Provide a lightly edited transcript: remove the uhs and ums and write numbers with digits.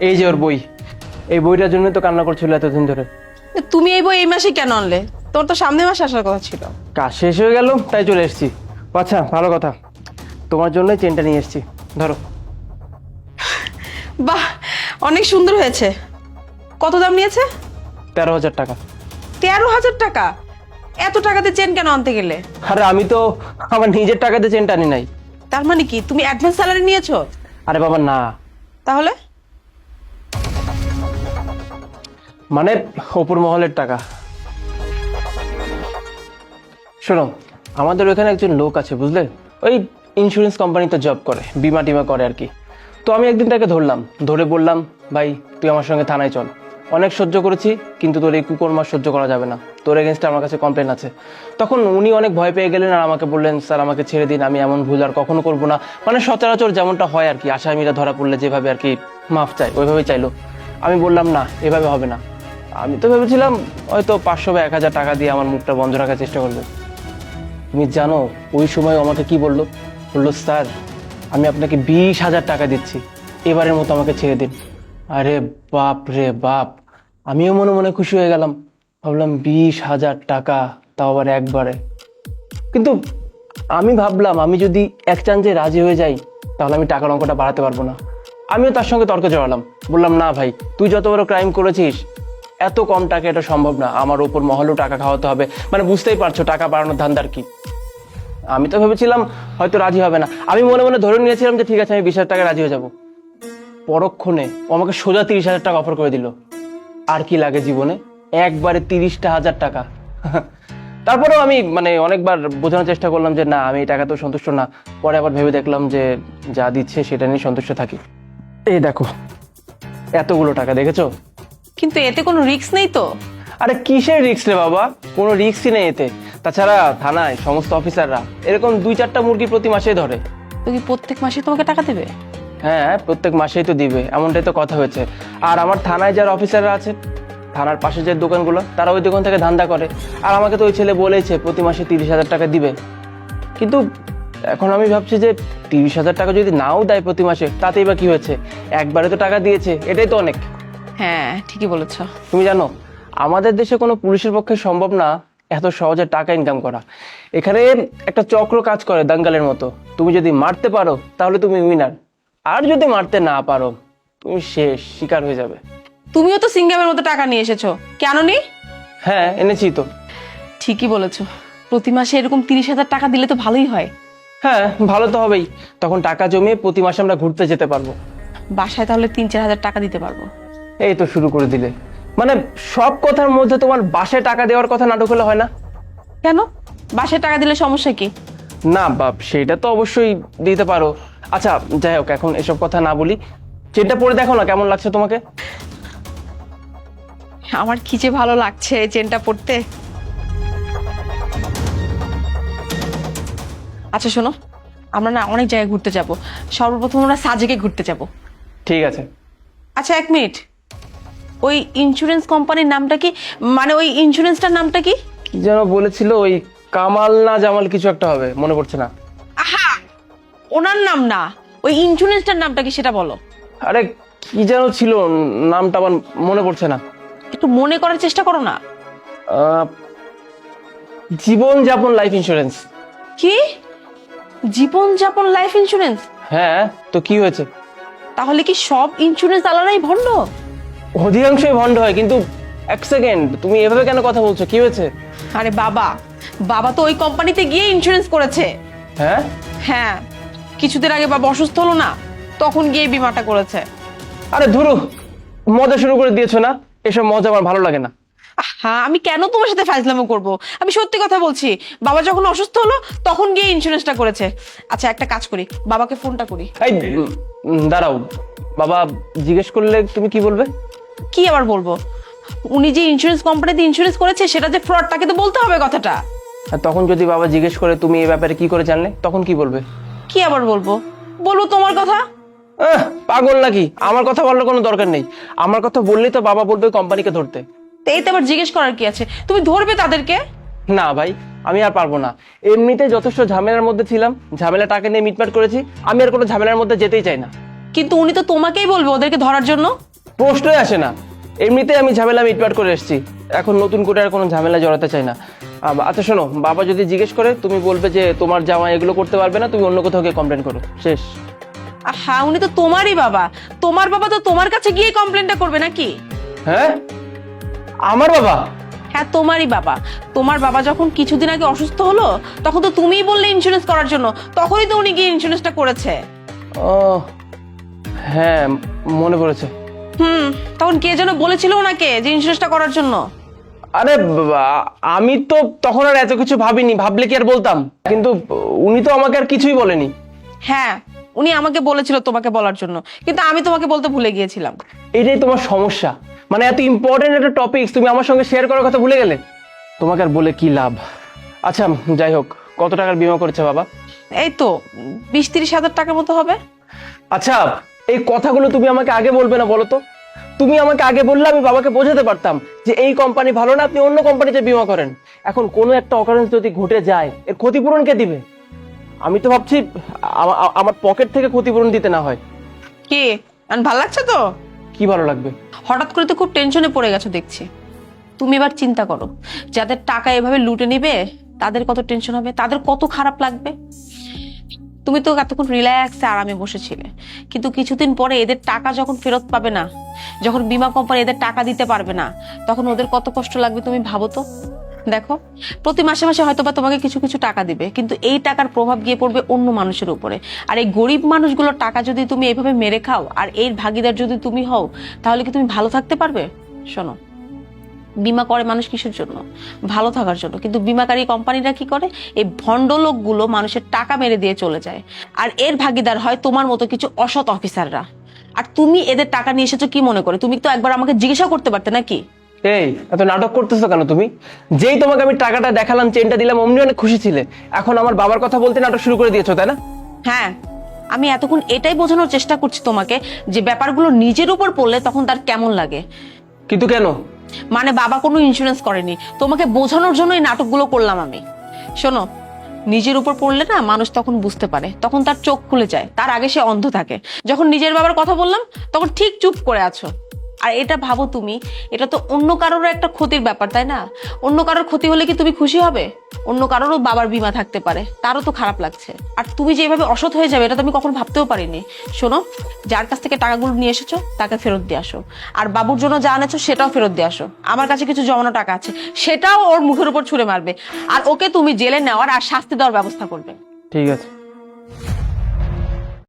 এই যে ওর বই, এই বইটার জন্য তো কান্না করছিল এতদিন ধরে। তুমি এই বই এই মাসে কেন আনলে? তোমার তো সামনের মাসে আসার কথা ছিল। কাজ শেষ হয়ে গেল তাই চলে এসেছি। আচ্ছা ভালো কথা, তোমার জন্যই চেনটা নিয়ে এসেছি, ধরো। বাহ, অনেক সুন্দর হয়েছে। কত দাম নিয়েছে? 13,000 টাকা। 13,000 টাকা? এত টাকাতে চেন কেন আনতে গেলে? আরে আমি তো আমার নিজের টাকাতে চেনটা আনি নাই। তার মানে কি তুমি অ্যাডভান্স স্যালারি নিয়েছো? আরে বাবা না, তাহলে মানে অপুর মহলের টাকা। শোনো, আমাদের ওখানে একজন লোক আছে বুঝলে, ওই ইন্স্যুরেন্স কোম্পানিতে জব করে, বিমা টিমা করে আর কি। তো আমি একদিন তাকে ধরলাম, ধরে বললাম ভাই তুই আমার সঙ্গে থানায় চল, অনেক সহ্য করেছি কিন্তু তোর এই কুকর্মার সহ্য করা যাবে না, তোর এগেনস্টে আমার কাছে কমপ্লেন আছে। তখন উনি অনেক ভয় পেয়ে গেলেন আর আমাকে বললেন স্যার আমাকে ছেড়ে দিন, আমি এমন ভুল আর কখনো করবো না। মানে সচরাচর যেমনটা হয় আর কি, আসামিরা ধরা পড়লে যেভাবে আর কি মাফ চাই ওইভাবেই চাইলো। আমি বললাম না, এভাবে হবে না। আমি তো ভেবেছিলাম হয়তো 500 বা 1000 টাকা দিয়ে আমার মুখটা বন্ধ রাখার চেষ্টা করবে। তুমি জানো ওই সময় আমাকে কি বললো? বললো স্যার আমি আপনাকে 20,000 টাকা দিচ্ছি, এবারের মতো আমাকে ছেড়ে দিন। আরে বাপ রে বাপ, আমিও মনে মনে খুশি হয়ে গেলাম, ভাবলাম 20,000 টাকা, তাও আবার একবারে। কিন্তু আমি ভাবলাম আমি যদি এক চান্সে রাজি হয়ে যাই তাহলে আমি টাকার অঙ্কটা বাড়াতে পারবো না। আমিও তার সঙ্গে তর্কে জড়ালাম, বললাম না ভাই তুই যত বড় ক্রাইম করেছিস এত কম টাকা এটা সম্ভব না, আমার ওপর মহলেও টাকা খাওয়াতে হবে। মানে বুঝতেই পারছো টাকা বাড়ানোর ধান্দার কি। আমি তো ভেবেছিলাম হয়তো রাজি হবে না, আমি মনে মনে ধরে নিয়েছিলাম যে ঠিক আছে আমি 20,000 টাকা রাজি হয়ে যাব। পরক্ষণে ও আমাকে সোজা 30,000 টাকা অফার করে দিল। আর কি লাগে জীবনে, একবারে 30,000 টাকা। তারপরেও আমি মানে অনেকবার বোঝানোর চেষ্টা করলাম যে না আমি এই টাকা তো সন্তুষ্ট না। পরে আবার ভেবে দেখলাম যে যা দিচ্ছে সেটা নিয়ে সন্তুষ্ট থাকি। এই দেখো এতগুলো টাকা, দেখেছো? কিন্তু এতে কোনো রিস্ক নেই তো? আরে কিসের রিস্ক রে বাবা, কোনো রিস্কই নেই এতে। তাছাড়া থানায় সমস্ত অফিসাররা এরকম 2-4টা মুরগি প্রতি মাসেই ধরে। তো কি প্রত্যেক মাসে তোমাকে টাকা দেবে? হ্যাঁ প্রত্যেক মাসেই তো দিবে, এমনটাই তো কথা হয়েছে। আর আমার থানায় যারা অফিসাররা আছে, থানার পাশে যে দোকানগুলো, তারা ওই দোকান থেকে ধান্দা করে। আর আমাকে তো ওই ছেলে বলেছে প্রতি মাসে 30,000 টাকা দিবে। কিন্তু এখন আমি ভাবছি যে 30,000 টাকা যদি নাও দেয় প্রতি মাসে তাতেই বা কি হয়েছে, একবারে তো টাকা দিয়েছে, এটাই তো অনেক। হ্যাঁ ঠিকই বলেছো। তুমি জানো আমাদের দেশে কোনো পুলিশের পক্ষে সম্ভব না এত সহজে টাকা ইনকাম করা। এখানে একটা চক্র কাজ করে দাঙ্গালের মতো। তুমি যদি মারতে পারো তাহলে তুমি উইনার, আর যদি মারতে না পারো তুমি শেষ, শিকার হয়ে যাবে। তুমিও তো সিঙ্গামের মতো টাকা নিয়ে এসেছো, কেন নি? হ্যাঁ এনেছি তো। ঠিকই বলেছো, প্রতি মাসে এরকম 30,000 টাকা দিলে তো ভালোই হয়। হ্যাঁ ভালো তো হবেই, তখন টাকা জমিয়ে প্রতি মাসে আমরা ঘুরতে যেতে পারবো। বাসায় তাহলে 3-4 হাজার টাকা দিতে পারবো। এই তো শুরু করে দিলে, মানে সব কথার মধ্যে তোমার বাসায় টাকা দেওয়ার কথা না ঢুকলে হয় না। কেন? বাসায় টাকা দিলে সমস্যা কি? না বাপ, সেটা তো অবশ্যই দিতে পারো। আচ্ছা যাই হোক এখন এসব কথা না বলি, চেনটা পরে দেখো না কেমন লাগছে তোমাকে। আমার কি যে ভালো লাগছে এই চেনটা পরতে। আচ্ছা শোনো, আমরা না অনেক জায়গায় ঘুরতে যাব, সর্বপ্রথম আমরা সাজেকে ঘুরতে যাব। ঠিক আছে। আচ্ছা এক মিনিট, ওই ইন্স্যুরেন্স কোম্পানির নামটা কি? মানে ওই ইন্স্যুরেন্সটার নামটা কি? কি যেন বলেছিল, ওই কামাল না জামাল কিছু একটা হবে, মনে পড়ছে না। আহা, ওনার নাম না, ওই ইন্স্যুরেন্সটার নামটা কি সেটা বলো। আরে কি যেন ছিল, নামটা আমার মনে পড়ছে না। একটু মনে করার চেষ্টা করো না। জীবন যাপন লাইফ ইন্স্যুরেন্স। কি? জীবন যাপন লাইফ ইন্স্যুরেন্স? হ্যাঁ তো কি হয়েছে? তাহলে কি সব ইন্স্যুরেন্স আলাদাই ভন্ড? অধিকাংশই ভন্ড হয়, কিন্তু এক সেকেন্ড তুমি এভাবে কেন কথা বলছো, কি হয়েছে? আরে বাবা, বাবা তো ওই কোম্পানিতে গিয়ে ইন্স্যুরেন্স করেছে। হ্যাঁ হ্যাঁ, কিছুদিন আগে বাবা অসুস্থ হলো না, তখন গিয়ে বিমাটা করেছে। আরে ধুরু, মজা শুরু করে দিয়েছো না, এসব মজা আমার ভালো লাগে না। হ্যাঁ, আমি কেন তোমার সাথে ফাজলামো করব? আমি সত্যি কথা বলছি, বাবা যখন অসুস্থ হলো তখন গিয়ে ইন্স্যুরেন্সটা করেছে। আচ্ছা একটা কাজ করি, বাবাকে ফোনটা করি। এই দাঁড়াও, বাবা জিজ্ঞেস করলে তুমি কি বলবে? কি আবার বলবো? উনি যে ইন্স্যুরেন্স কোম্পানিতে ইন্স্যুরেন্স করেছে সেটা যে ফ্রড, তাকে তো বলতে হবে কথাটা। আর তখন যদি বাবা জিজ্ঞেস করে তুমি এই ব্যাপারে কি করে জানলে, তখন কি বলবে? কি আবার বলবো? বলবো তোমার কথা। পাগল নাকি? আমার কথা বলার কোনো দরকার নেই, আমার কথা বললেই তো বাবা বলবে কোম্পানিকে ধরতে। তো এতে আবার জিজ্ঞেস করার কি আছে? তুমি ধরবে তাদেরকে? না ভাই, আমি আর পারবো না। এমনিতে যথেষ্ট ঝামেলার মধ্যে ছিলাম, ঝামেলা টাকা নিয়ে মিটমাট করেছি, আমি আর কোনো ঝামেলার মধ্যে যেতেই চাই না। কিন্তু উনি তো তোমাকেই বলবে ওদেরকে ধরার জন্য। প্রশ্নই আসে না, এমনিতেই আমি ঝামেলা মিটমাট করে এসেছি, এখন নতুন করে আর কোনো ঝামেলা জড়াতে চাই না। আচ্ছা শোনো, বাবা যদি জিজ্ঞেস করে তুমি বলবে যে তোমার জামাই এগুলো করতে পারবে না, তুমি অন্য কোথাও গিয়ে কমপ্লেন করো, শেষ। হ্যাঁ, উনি তো তোমারই বাবা, তোমার বাবা তো তোমার কাছে গিয়ে কমপ্লেনটা করবে নাকি? হ্যাঁ, আমার বাবা? হ্যাঁ, তোমারই বাবা। তোমার বাবা যখন কিছুদিন আগে অসুস্থ হলো, তখন তো তুমিই বললে ইন্স্যুরেন্স করার জন্য, তখনই তো উনি গিয়ে ইন্স্যুরেন্সটা করেছে। ও হ্যাঁ, মনে পড়েছে। তখন কে যেন বলেছিল ওনাকে যে ইন্স্যুরেন্সটা করার জন্য। আরে আমি তো তখন আর এত কিছু ভাবিনি, ভাবলে কি আর বলতাম, কিন্তু উনি তো আমাকে আর কিছুই বলেনি। হ্যাঁ, উনি আমাকে বলেছিল তোমাকে বলার জন্য, কিন্তু আমি তোমাকে বলতে ভুলে গিয়েছিলাম। এটাই তোমার সমস্যা, মানে এত ইম্পর্টেন্ট একটা টপিক তুমি আমার সঙ্গে শেয়ার করার কথা ভুলে গেলে। তোমাকে আর বলে কি লাভ। আচ্ছা যাই হোক, কত টাকার বীমা করেছে বাবা? এই তো 20-30 হাজার টাকার মতো হবে। আচ্ছা, এই কথাগুলো তুমি আমাকে আগে বলবে না বলো তো? তুমি আমাকে আগে বললে আমি বাবাকে বোঝাতে পারতাম যে এই কোম্পানি ভালো না, আপনি অন্য কোম্পানিতে বীমা করেন। এখন কোনো একটা অকারেন্স যদি ঘটে যায়, এর ক্ষতিপূরণ কে দিবে? আমি তো ভাবছি আমার পকেট থেকে ক্ষতিপূরণ দিতে না হয়। কি ভালো লাগছে তো? কি ভালো লাগবে? হঠাৎ করে তো খুব টেনশনে পড়ে গেছো দেখছি। তুমি এবার চিন্তা করো, যাদের টাকা এভাবে লুটে নিবে তাদের কত টেনশন হবে, তাদের কত খারাপ লাগবে। তুমি তো এতক্ষণ রিল্যাক্সে আরামে বসেছিলে, কিন্তু কিছুদিন পরে এদের টাকা যখন ফেরত পাবে না, যখন বীমা কোম্পানি এদের টাকা দিতে পারবে না, তখন ওদের কত কষ্ট লাগবে তুমি ভাবো তো। দেখো, প্রতি মাসে মাসে হয়তো বা তোমাকে কিছু কিছু টাকা দিবে, কিন্তু এই টাকার প্রভাব গিয়ে পড়বে অন্য মানুষের উপরে। আর এই গরিব মানুষগুলোর টাকা যদি তুমি এইভাবে মেরে খাও, আর এর ভাগিদার যদি তুমি হও, তাহলে কি তুমি ভালো থাকতে পারবে? শোনো, বীমা করে মানুষ কিসের জন্য? ভালো থাকার জন্য। কিন্তু বীমাকারী কোম্পানিরা কি করে? এই ভণ্ড লোকগুলো মানুষের টাকা মেরে দিয়ে চলে যায়, আর এর ভাগিদার হয় তোমার মতো কিছু অসৎ অফিসাররা। আর তুমি এদের টাকা নিয়ে এসেছো কি মনে করে? তুমি তো একবার আমাকে জিজ্ঞাসা করতে পারতে নাকি? এই এত নাটক করতেছো কেন তুমি? যেই তোমাকে আমি টাকাটা দেখালাম, চেনটা দিলাম, অমনি অনেক খুশি ছিলে, এখন আমার বাবার কথা বলতে নাটক শুরু করে দিয়েছো, তাই না? হ্যাঁ, আমি এতক্ষণ এটাই বোঝানোর চেষ্টা করছি তোমাকে যে ব্যাপারগুলো নিজের উপর পড়লে তখন তার কেমন লাগে। কিন্তু কেন? মানে বাবা কোনো ইন্স্যুরেন্স করেনি, তোমাকে বোঝানোর জন্য এই নাটকগুলো করলাম আমি। শোনো, নিজের উপর পড়লে না মানুষ তখন বুঝতে পারে, তখন তার চোখ খুলে যায়, তার আগে সে অন্ধ থাকে। যখন নিজের বাবার কথা বললাম তখন ঠিক চুপ করে আছো। আর এটা ভাবো তুমি, এটা তো অন্য কারোর একটা ক্ষতির ব্যাপার, তাই না? অন্য কারোর ক্ষতি হলে কি তুমি খুশি হবে? অন্য কারোরও বাবার বীমা থাকতে পারে, তারও তো খারাপ লাগছে। আর তুমি যে এভাবে অসৎ হয়ে যাবে এটা তো আমি কখনো ভাবতেও পারিনি। শোনো, যার কাছ থেকে টাকাগুলো নিয়ে এসেছো তাকে ফেরত দিয়ে আসো, আর বাবুর জন্য যা আনেছো সেটাও ফেরত দিয়ে আসো। আমার কাছে কিছু জমানো টাকা আছে, সেটাও ওর মুখের উপর ছুঁড়ে মারবে, আর ওকে তুমি জেলে নেওয়ার আর শাস্তি দেওয়ার ব্যবস্থা করবে। ঠিক আছে।